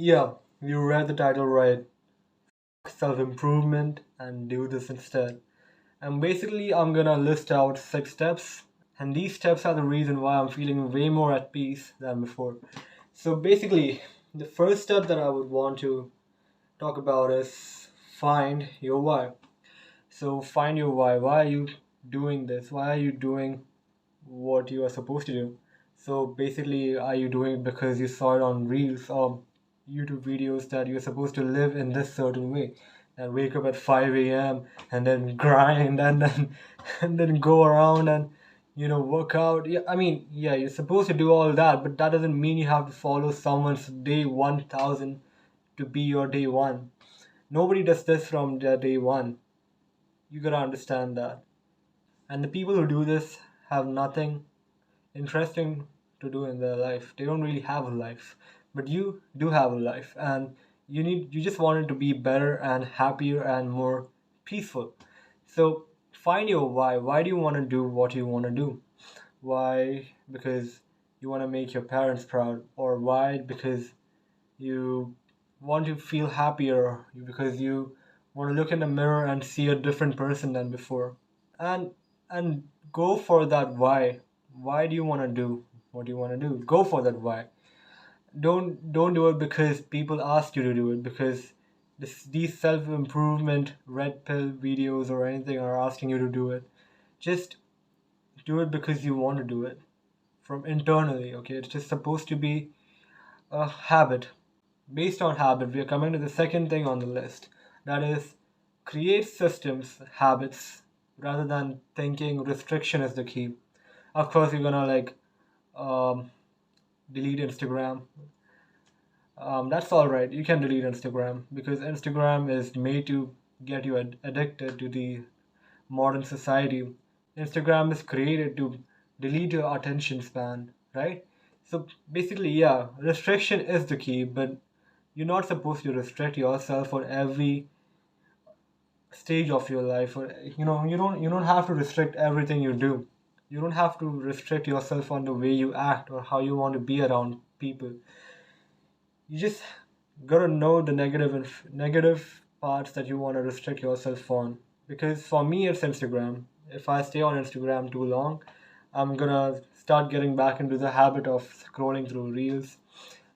Yeah, you read the title right. Self improvement and do this instead. And basically, I'm gonna list out 6 steps, and these steps are the reason why I'm feeling way more at peace than before. So, basically, the first step that I would want to talk about is find your why. So, find your why. Why are you doing this? Why are you doing what you are supposed to do? So, basically, are you doing it because you saw it on Reels or YouTube videos that you're supposed to live in this certain way? And wake up at 5 a.m. and then grind and then and then go around and work out. Yeah, I mean, yeah, you're supposed to do all that, but that doesn't mean you have to follow someone's day 1000 to be your day one. Nobody does this from their day one. You gotta understand that. And the people who do this have nothing interesting to do in their life. They don't really have a life. But you do have a life, and you just want it to be better and happier and more peaceful. So find your why. Why do you want to do what you want to do? Why? Because you want to make your parents proud, or why? Because you want to feel happier, because you want to look in the mirror and see a different person than before. And and go for that why. Why do you want to do what you want to do? Go for that why. Don't do it because people ask you to do it, because these self-improvement red pill videos or anything are asking you to do it. Just do it because you want to do it from internally. Okay, it's just supposed to be a habit. Based on habit, we are coming to the second thing on the list. That is, create systems, habits, rather than thinking restriction is the key. Of course, you're gonna um, delete Instagram. That's all right. You can delete Instagram because Instagram is made to get you addicted to the modern society. Instagram is created to delete your attention span, right? So basically, yeah, restriction is the key, but you're not supposed to restrict yourself for every stage of your life. Or you don't have to restrict everything you do. You don't have to restrict yourself on the way you act or how you want to be around people. You just gotta know the negative parts that you want to restrict yourself on. Because for me, it's Instagram. If I stay on Instagram too long, I'm gonna start getting back into the habit of scrolling through reels,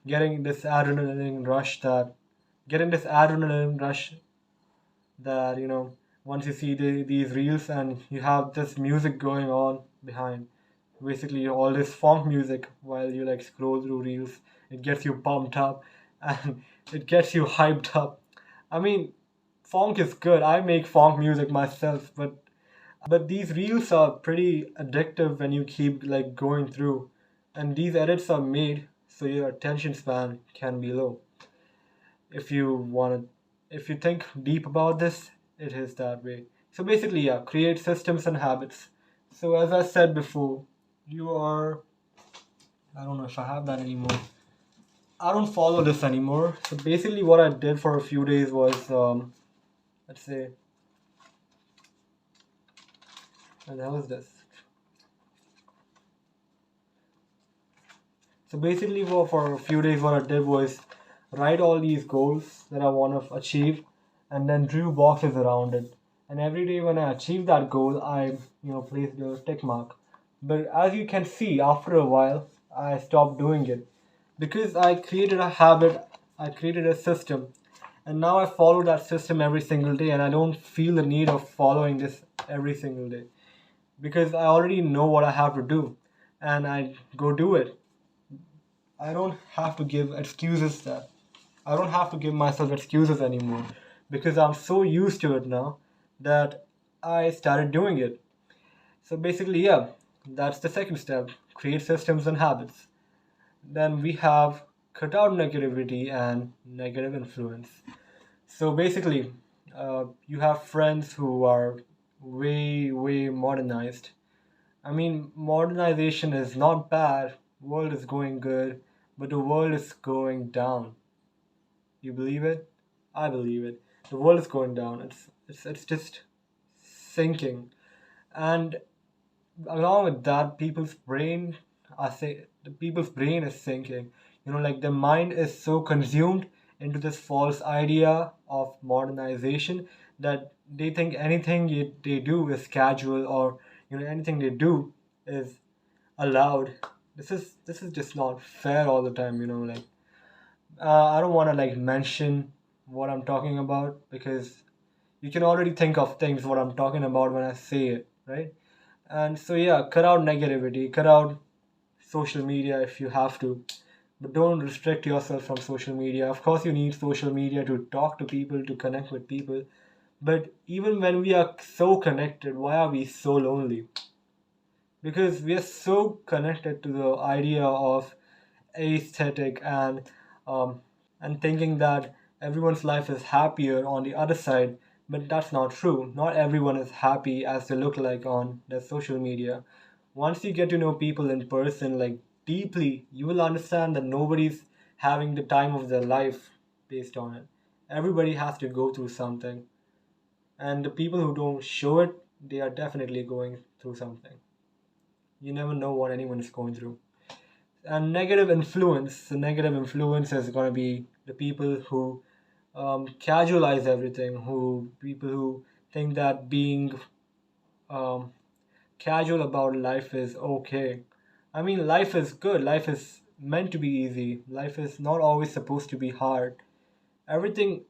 getting this adrenaline rush that getting this adrenaline rush that once you see these reels and you have this music going on behind, basically all this funk music while you like scroll through reels. It gets you pumped up and it gets you hyped up. I mean, funk is good. I make funk music myself, but these reels are pretty addictive when you keep like going through, and these edits are made so your attention span can be low. If you want to, if you think deep about this, it is that way. So basically, yeah, create systems and habits. So as I said before, you are, I don't know if I have that anymore. I don't follow this anymore. So basically what I did for a few days was, let's say, and how is this? So basically for a few days what I did was write all these goals that I want to achieve and then drew boxes around it. And every day when I achieved that goal, I placed a tick mark. But as you can see, after a while, I stopped doing it because I created a habit, I created a system, and now I follow that system every single day, and I don't feel the need of following this every single day because I already know what I have to do, and I go do it. I don't have to give excuses that I don't have to give myself excuses anymore because I'm so used to it now that I started doing it. So basically, yeah, that's the second step. Create systems and habits. Then we have cut out negativity and negative influence. So basically, you have friends who are way, way modernized. I mean, modernization is not bad. World is going good, but the world is going down. You believe it? I believe it. The world is going down. It's just sinking, and along with that, people's brain. I say the people's brain is sinking. Like their mind is so consumed into this false idea of modernization that they think anything they do is casual, or anything they do is allowed. This is just not fair all the time. Like I don't want to like mention what I'm talking about, because you can already think of things what I'm talking about when I say it, right? And so yeah, cut out negativity, cut out social media if you have to, but don't restrict yourself from social media. Of course, you need social media to talk to people, to connect with people, but even when we are so connected, why are we so lonely? Because we are so connected to the idea of aesthetic um, and thinking that everyone's life is happier on the other side, but that's not true. Not everyone is happy as they look like on their social media. Once you get to know people in person, like deeply, you will understand that nobody's having the time of their life based on it. Everybody has to go through something, and the people who don't show it, they are definitely going through something. You never know what anyone is going through. And the negative influence is going to be the people who casualize everything, who people who think that being um, casual about life is okay. I mean, life is good, life is meant to be easy, life is not always supposed to be hard. Everything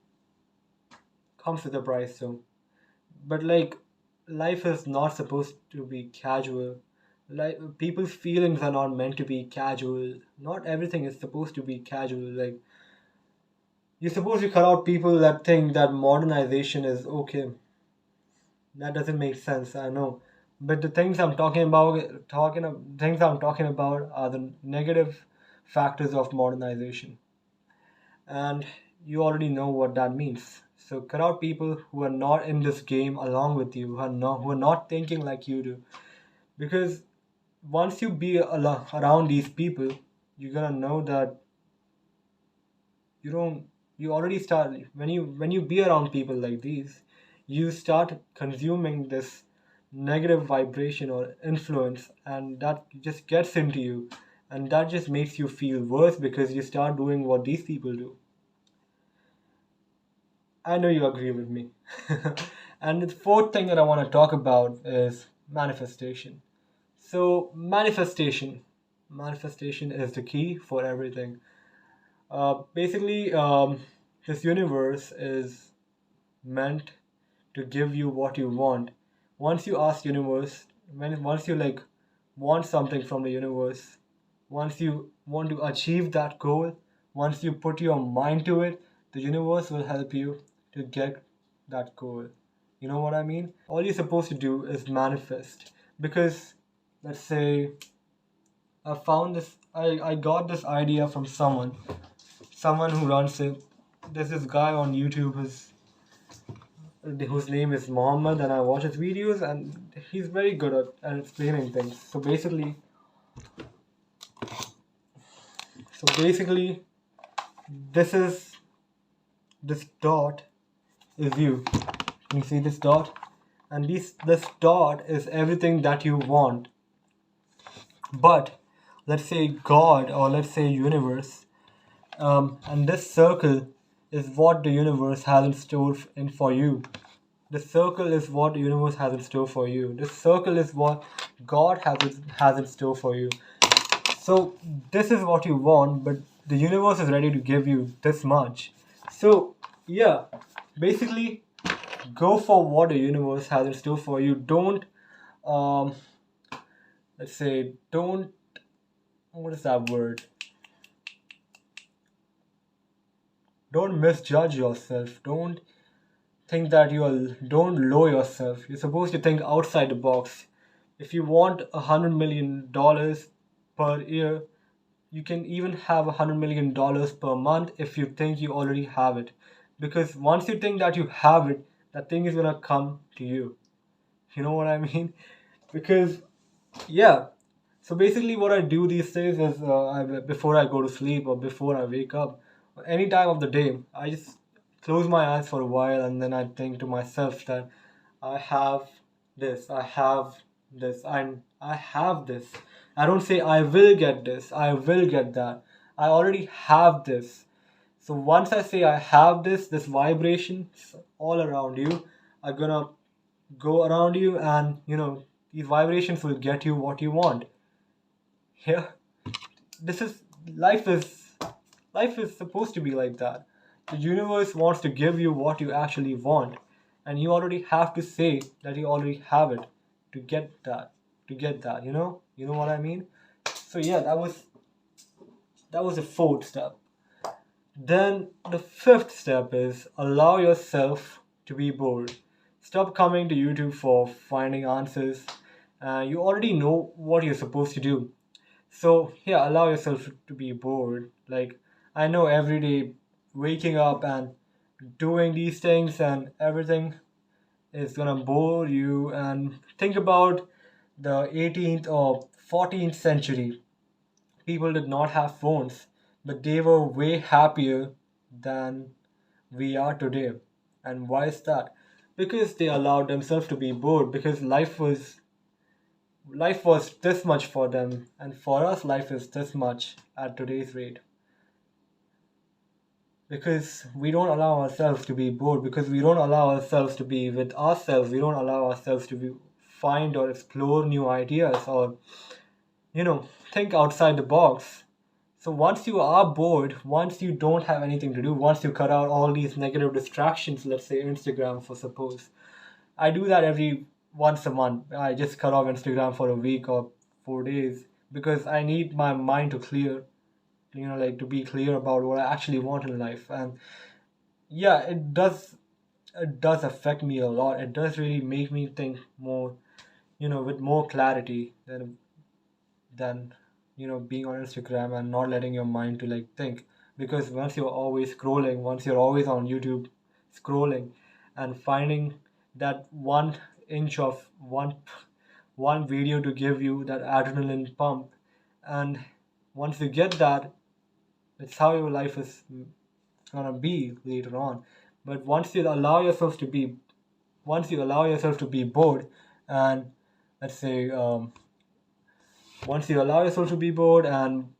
comes with a price, so but like life is not supposed to be casual. Like people's feelings are not meant to be casual. Not everything is supposed to be casual. Like you're supposed to cut out people that think that modernization is okay. That doesn't make sense, I know, but the things I'm talking about are the negative factors of modernization, and you already know what that means. So cut out people who are not in this game along with you, who are not thinking like you do, because once you be around these people, you're gonna know that you don't you already start when you be around people like these, you start consuming this negative vibration or influence, and that just gets into you, and that just makes you feel worse because you start doing what these people do. I know you agree with me. And the fourth thing that I want to talk about is manifestation. So manifestation is the key for everything. Basically, this universe is meant to give you what you want. Once you ask universe, once you like want something from the universe, once you want to achieve that goal, once you put your mind to it, the universe will help you to get that goal. You know what I mean? All you're supposed to do is manifest. Because let's say I got this idea from someone who runs it. There's this guy on YouTube whose name is Mohammed, and I watch his videos, and he's very good at explaining things. So basically, this is this dot is you. Can you see this dot? And this dot is everything that you want. But let's say God, or let's say universe, and this circle is what the universe has in store for you. The circle is what the universe has in store for you. This circle is what God has in store for you. So this is what you want, but the universe is ready to give you this much. So yeah, basically, go for what the universe has in store for you. Don't um, let's say don't what is that word? Don't misjudge yourself. Don't lower yourself. You're supposed to think outside the box. If you want $100 million per year, you can even have $100 million per month if you think you already have it. Because once you think that you have it, that thing is gonna come to you. You know what I mean? Because yeah. So basically, what I do these days is before I go to sleep or before I wake up, any time of the day, I just close my eyes for a while, and then I think to myself that I have this, I have this, I have this. I don't say I will get this, I will get that. I already have this. So once I say I have this vibrations all around you are gonna go around you, and these vibrations will get you what you want. Yeah, this is life is life is supposed to be like that. The universe wants to give you what you actually want, and you already have to say that you already have it to get that. You know what I mean? So yeah, that was the fourth step. Then the fifth step is allow yourself to be bored. Stop coming to YouTube for finding answers. You already know what you're supposed to do. So yeah, allow yourself to be bored. Like, I know every day waking up and doing these things and everything is gonna bore you. And think about the 18th or 14th century. People did not have phones, but they were way happier than we are today. And why is that? Because they allowed themselves to be bored, because life was this much for them, and for us life is this much at today's rate. Because we don't allow ourselves to be bored, because we don't allow ourselves to be with ourselves, we don't allow ourselves to find or explore new ideas, or think outside the box. So once you are bored, once you don't have anything to do, once you cut out all these negative distractions, let's say Instagram for suppose, I do that every once a month. I just cut off Instagram for a week or 4 days, because I need my mind to clear, like to be clear about what I actually want in life. And yeah, it does affect me a lot. It does really make me think more, with more clarity than being on Instagram and not letting your mind to like think. Because once you're always scrolling, once you're always on YouTube scrolling and finding that 1 inch of one video to give you that adrenaline pump, and once you get that, it's how your life is gonna be later on. But once you allow yourself to be bored, and let's say once you allow yourself to be bored and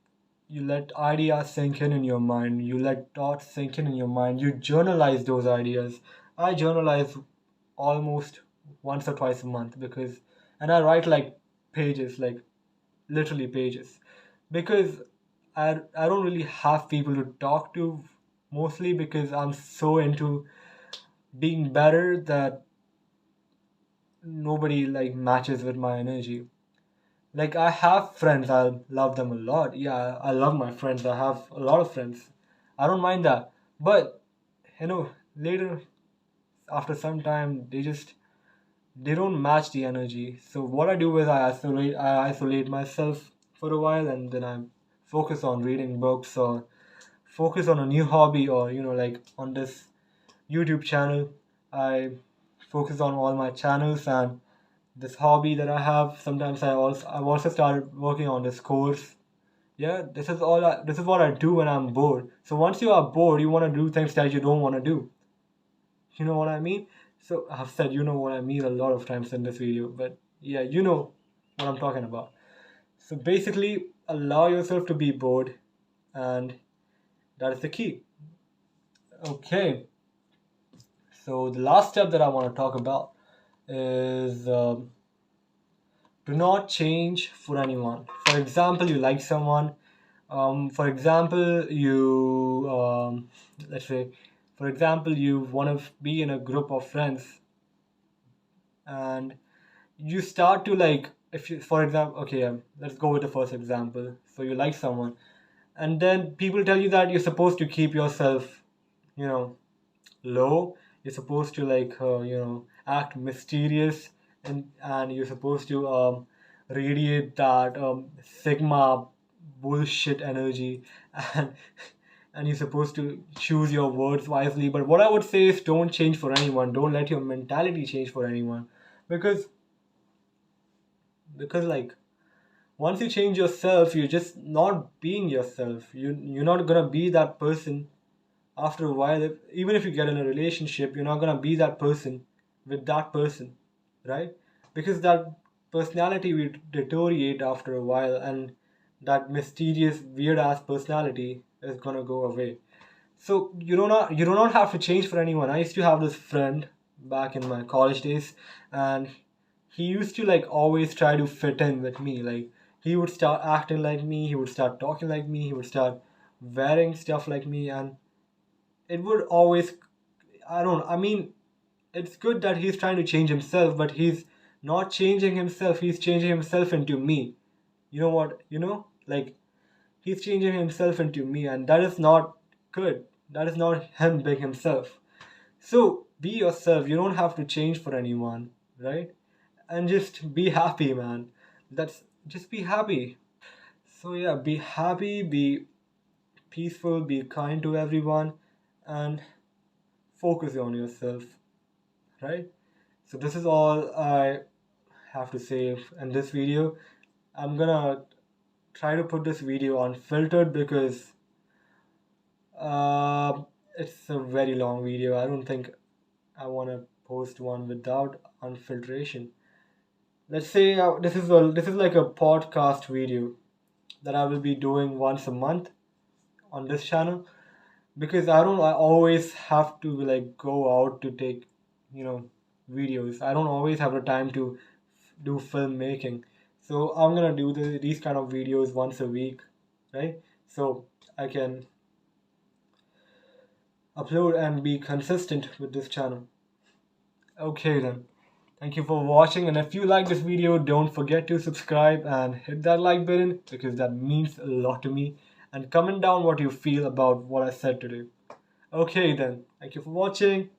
you let ideas sink in your mind, you let thoughts sink in your mind, you journalize those ideas. I journalize almost once or twice a month, because and I write like pages, like literally pages, because I don't really have people to talk to, mostly because I'm so into being better that nobody like matches with my energy. Like, I have friends, I love them a lot. Yeah, I love my friends. I have a lot of friends. I don't mind that. But later, after some time, they don't match the energy. So what I do is I isolate myself for a while, and then I focus on reading books, or focus on a new hobby, or like on this YouTube channel. I focus on all my channels and this hobby that I have. Sometimes I've also started working on this course. Yeah, this is what I do when I'm bored. So once you are bored, you want to do things that you don't want to do. You know what I mean? So I've said you know what I mean a lot of times in this video, but yeah, you know what I'm talking about. So basically, allow yourself to be bored, and that is the key. Okay, so the last step that I want to talk about is do not change for anyone. For example, you like someone. For example, let's say, for example, you want to be in a group of friends, and you start to like, if you, for example, okay, let's go with the first example. So you like someone, and then people tell you that you're supposed to keep yourself, you know, low. You're supposed to like act mysterious, and you're supposed to radiate that sigma bullshit energy, and you're supposed to choose your words wisely. But what I would say is, don't change for anyone. Don't let your mentality change for anyone, because like, once you change yourself, you're just not being yourself. You're not gonna be that person after a while. Even if you get in a relationship, you're not gonna be that person with that person, right? Because that personality will deteriorate after a while, and that mysterious weird ass personality is gonna go away. So you do not have to change for anyone. I used to have this friend back in my college days, and he used to like always try to fit in with me. Like he would start acting like me, he would start talking like me, he would start wearing stuff like me, and it would always, I mean, it's good that he's trying to change himself, but he's not changing himself, he's changing himself into me. You know what? Like he's changing himself into me, and that is not good. That is not him being himself. So be yourself. You don't have to change for anyone, right? And just be happy, man. That's just be happy. So yeah, be happy, be peaceful, be kind to everyone, and focus on yourself, right? So this is all I have to say in this video. I'm gonna try to put this video unfiltered because it's a very long video. I don't think I want to post one without unfiltration. Let's say this is like a podcast video that I will be doing once a month on this channel, because I always have to like go out to take, you know, videos. I don't always have the time to do filmmaking. So I'm gonna do these kind of videos once a week, right? So I can upload and be consistent with this channel. Okay then. Thank you for watching, and if you like this video, don't forget to subscribe and hit that like button because that means a lot to me, and comment down what you feel about what I said today. Okay then. Thank you for watching.